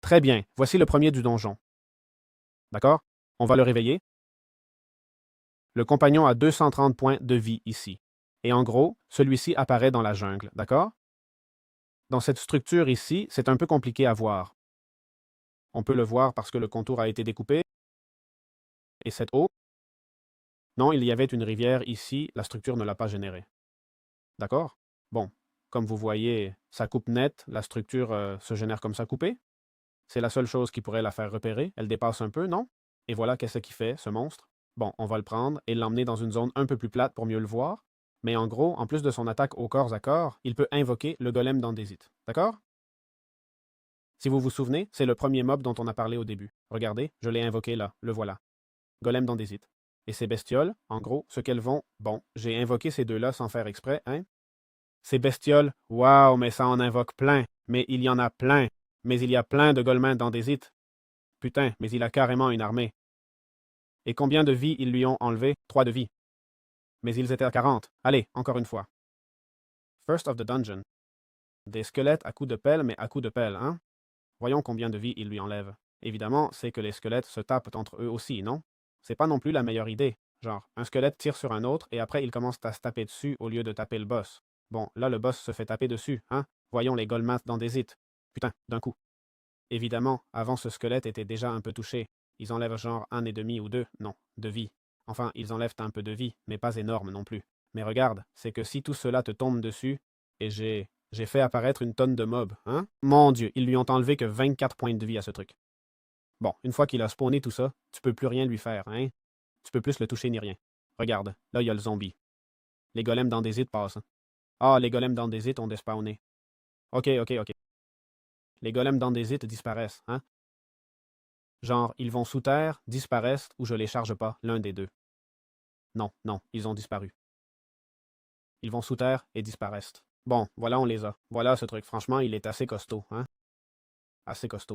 Très bien, voici le premier du donjon. D'accord? On va le réveiller. Le compagnon a 230 points de vie ici. Et en gros, celui-ci apparaît dans la jungle, d'accord? Dans cette structure ici, c'est un peu compliqué à voir. On peut le voir parce que le contour a été découpé. Et cette eau? Non, il y avait une rivière ici, la structure ne l'a pas générée. D'accord? Bon, comme vous voyez, sa coupe nette, la structure se génère comme ça coupée. C'est la seule chose qui pourrait la faire repérer. Elle dépasse un peu, non? Et voilà qu'est-ce qu'il fait, ce monstre. Bon, on va le prendre et l'emmener dans une zone un peu plus plate pour mieux le voir. Mais en gros, en plus de son attaque au corps à corps, il peut invoquer le golem d'Andésite. D'accord? Si vous vous souvenez, c'est le premier mob dont on a parlé au début. Regardez, je l'ai invoqué là, le voilà. Golem d'Andésite. Et ces bestioles, en gros, ce qu'elles vont... Bon, j'ai invoqué ces deux-là sans faire exprès, hein? Ces bestioles, waouh, mais ça en invoque plein. Mais il y en a plein. Mais il y a plein de golemins d'Andésite. Putain, mais il a carrément une armée. Et combien de vies ils lui ont enlevé? 3 de vie. Mais ils étaient à 40. Allez, encore une fois. First of the dungeon. Des squelettes à coups de pelle, mais à coups de pelle, hein? Voyons combien de vies il lui enlève. Évidemment, c'est que les squelettes se tapent entre eux aussi, non? C'est pas non plus la meilleure idée. Genre, un squelette tire sur un autre et après il commence à se taper dessus au lieu de taper le boss. Bon, là le boss se fait taper dessus, hein? Voyons les Golmath dans des hits. Putain, d'un coup. Évidemment, avant ce squelette était déjà un peu touché. Ils enlèvent genre 1,5 ou 2, non, de vie. Enfin, ils enlèvent un peu de vie, mais pas énorme non plus. Mais regarde, c'est que si tout cela te tombe dessus, et j'ai fait apparaître une tonne de mobs, hein? Mon Dieu, ils lui ont enlevé que 24 points de vie à ce truc. Bon, une fois qu'il a spawné tout ça, tu peux plus rien lui faire, hein? Tu peux plus le toucher ni rien. Regarde, là il y a le zombie. Les golems d'Andésite passent. Ah, les golems d'Andésite ont despawné. Ok. Les golems d'Andésite disparaissent, hein? Genre, ils vont sous terre, disparaissent, ou je les charge pas, l'un des deux. Non, ils ont disparu. Ils vont sous terre et disparaissent. Bon, voilà, on les a. Voilà ce truc. Franchement, il est assez costaud, hein? Assez costaud.